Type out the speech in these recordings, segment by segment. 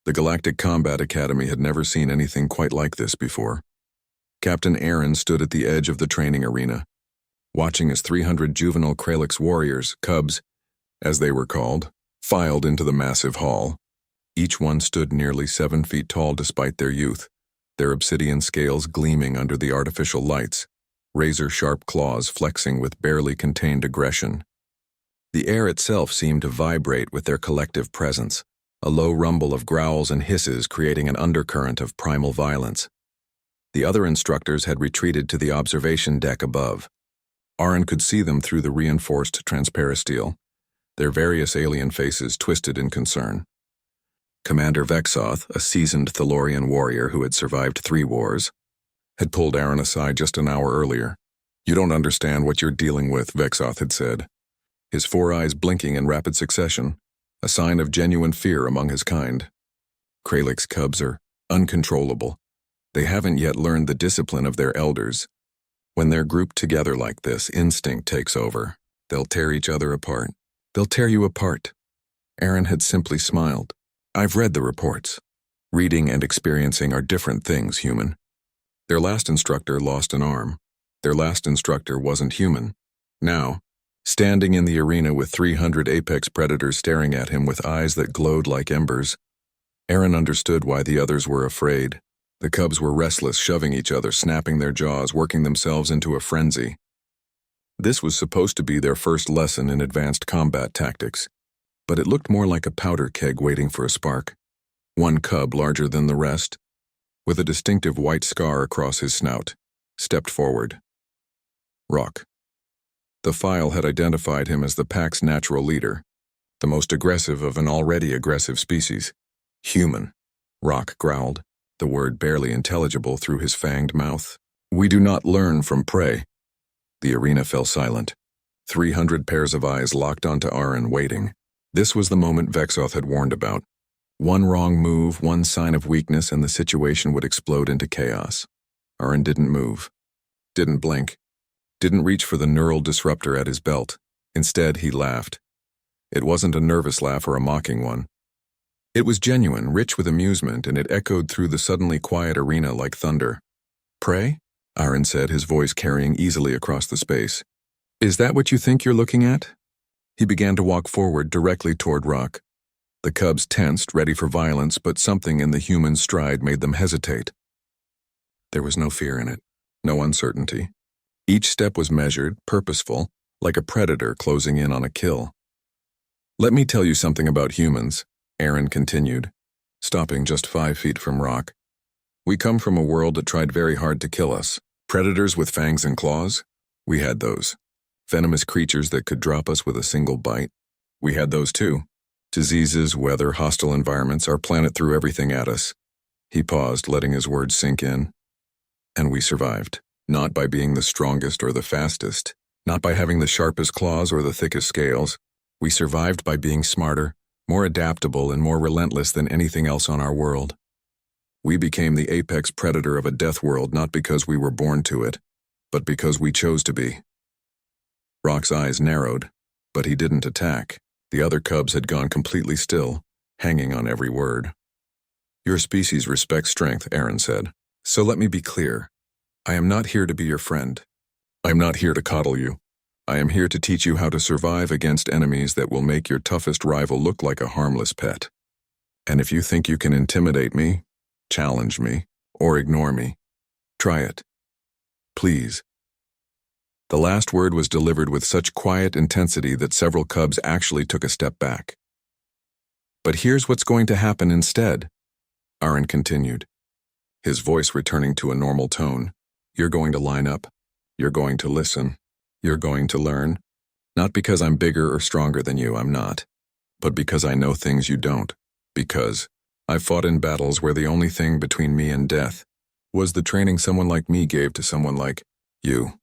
The Galactic Combat Academy had never seen anything quite like this before. Captain Aaron stood at the edge of the training arena, watching as 300 juvenile Kralix warriors, cubs, as they were called, filed into the massive hall. Each one stood nearly 7 feet tall despite their youth, their obsidian scales gleaming under the artificial lights, razor-sharp claws flexing with barely contained aggression. The air itself seemed to vibrate with their collective presence, a low rumble of growls and hisses creating an undercurrent of primal violence. The other instructors had retreated to the observation deck above. Aaron could see them through the reinforced transparisteel, their various alien faces twisted in concern. Commander Vexoth, a seasoned Thalorian warrior who had survived 3 wars, had pulled Aaron aside just an hour earlier. "You don't understand what you're dealing with," Vexoth had said, his 4 eyes blinking in rapid succession, a sign of genuine fear among his kind. Kralix cubs are uncontrollable. They haven't yet learned the discipline of their elders. When they're grouped together like this, instinct takes over. They'll tear each other apart. They'll tear you apart. Aaron had simply smiled. "I've read the reports. Reading and experiencing are different things, human." Their last instructor lost an arm. Their last instructor wasn't human. Now, standing in the arena with 300 apex predators staring at him with eyes that glowed like embers, Aaron understood why the others were afraid. The cubs were restless, shoving each other, snapping their jaws, working themselves into a frenzy. This was supposed to be their first lesson in advanced combat tactics, but it looked more like a powder keg waiting for a spark. One cub, larger than the rest, with a distinctive white scar across his snout, stepped forward. Rock. The file had identified him as the pack's natural leader, the most aggressive of an already aggressive species. "Human," Rock growled, the word barely intelligible through his fanged mouth. "We do not learn from prey." The arena fell silent. 300 pairs of eyes locked onto Aaron, waiting. This was the moment Vexoth had warned about. One wrong move, one sign of weakness, and the situation would explode into chaos. Aaron didn't move, didn't blink, didn't reach for the neural disruptor at his belt. Instead, he laughed. It wasn't a nervous laugh or a mocking one. It was genuine, rich with amusement, and it echoed through the suddenly quiet arena like thunder. "Prey?" Aaron said, his voice carrying easily across the space. "Is that what you think you're looking at?" He began to walk forward directly toward Rock. The cubs tensed, ready for violence, but something in the human stride made them hesitate. There was no fear in it, no uncertainty. Each step was measured, purposeful, like a predator closing in on a kill. "Let me tell you something about humans," Aaron continued, stopping just 5 feet from Rock. "We come from a world that tried very hard to kill us. Predators with fangs and claws? We had those. Venomous creatures that could drop us with a single bite? We had those too. Diseases, weather, hostile environments, our planet threw everything at us." He paused, letting his words sink in. "And we survived. Not by being the strongest or the fastest, not by having the sharpest claws or the thickest scales. We survived by being smarter, more adaptable, and more relentless than anything else on our world. We became the apex predator of a death world not because we were born to it, but because we chose to be." Rock's eyes narrowed, but he didn't attack. The other cubs had gone completely still, hanging on every word. "Your species respects strength," Aaron said. "So let me be clear. I am not here to be your friend. I am not here to coddle you. I am here to teach you how to survive against enemies that will make your toughest rival look like a harmless pet. And if you think you can intimidate me, challenge me, or ignore me, try it. Please." The last word was delivered with such quiet intensity that several cubs actually took a step back. "But here's what's going to happen instead," Aaron continued, his voice returning to a normal tone. "You're going to line up. You're going to listen. You're going to learn. Not because I'm bigger or stronger than you, I'm not. But because I know things you don't. Because I've fought in battles where the only thing between me and death was the training someone like me gave to someone like you."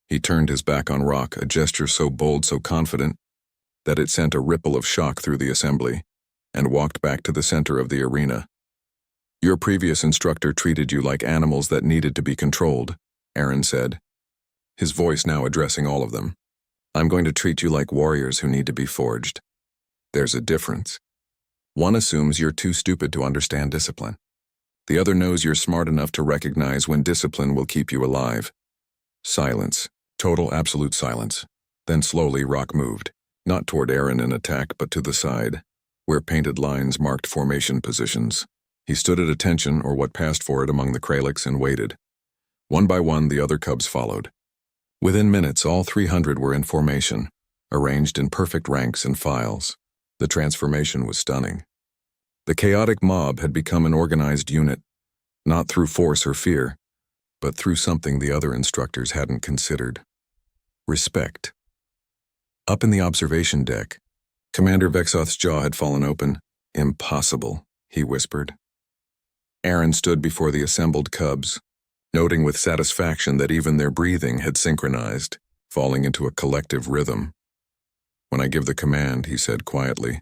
He turned his back on Rock, a gesture so bold, so confident, that it sent a ripple of shock through the assembly, and walked back to the center of the arena. "Your previous instructor treated you like animals that needed to be controlled," Aaron said, his voice now addressing all of them. "I'm going to treat you like warriors who need to be forged. There's a difference." One assumes you're too stupid to understand discipline. The other knows you're smart enough to recognize when discipline will keep you alive. Silence. Total absolute silence. Then slowly Rock moved, not toward Aaron in attack but to the side, where painted lines marked formation positions. He stood at attention, or what passed for it, among the Kraliks and waited. One by one the other cubs followed. Within minutes all 300 were in formation, arranged in perfect ranks and files. The transformation was stunning. The chaotic mob had become an organized unit, not through force or fear, but through something the other instructors hadn't considered. Respect. Up in the observation deck, Commander Vexoth's jaw had fallen open. "Impossible," he whispered. Aaron stood before the assembled cubs, noting with satisfaction that even their breathing had synchronized, falling into a collective rhythm. "When I give the command," he said quietly,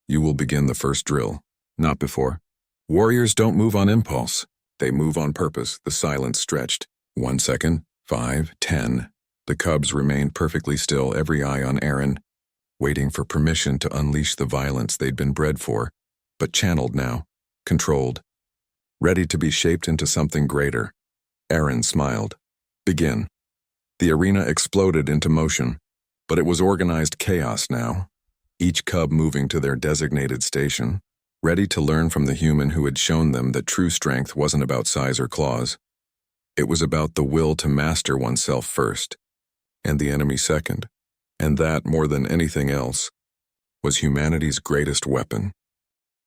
"you will begin the first drill, not before. Warriors don't move on impulse. They move on purpose." The silence stretched. 1 second, 5, 10. The cubs remained perfectly still, every eye on Aaron, waiting for permission to unleash the violence they'd been bred for, but channeled now, controlled, ready to be shaped into something greater. Aaron smiled. "Begin." The arena exploded into motion, but it was organized chaos now, each cub moving to their designated station, ready to learn from the human who had shown them that true strength wasn't about size or claws. It was about the will to master oneself first, and the enemy second, and that, more than anything else, was humanity's greatest weapon.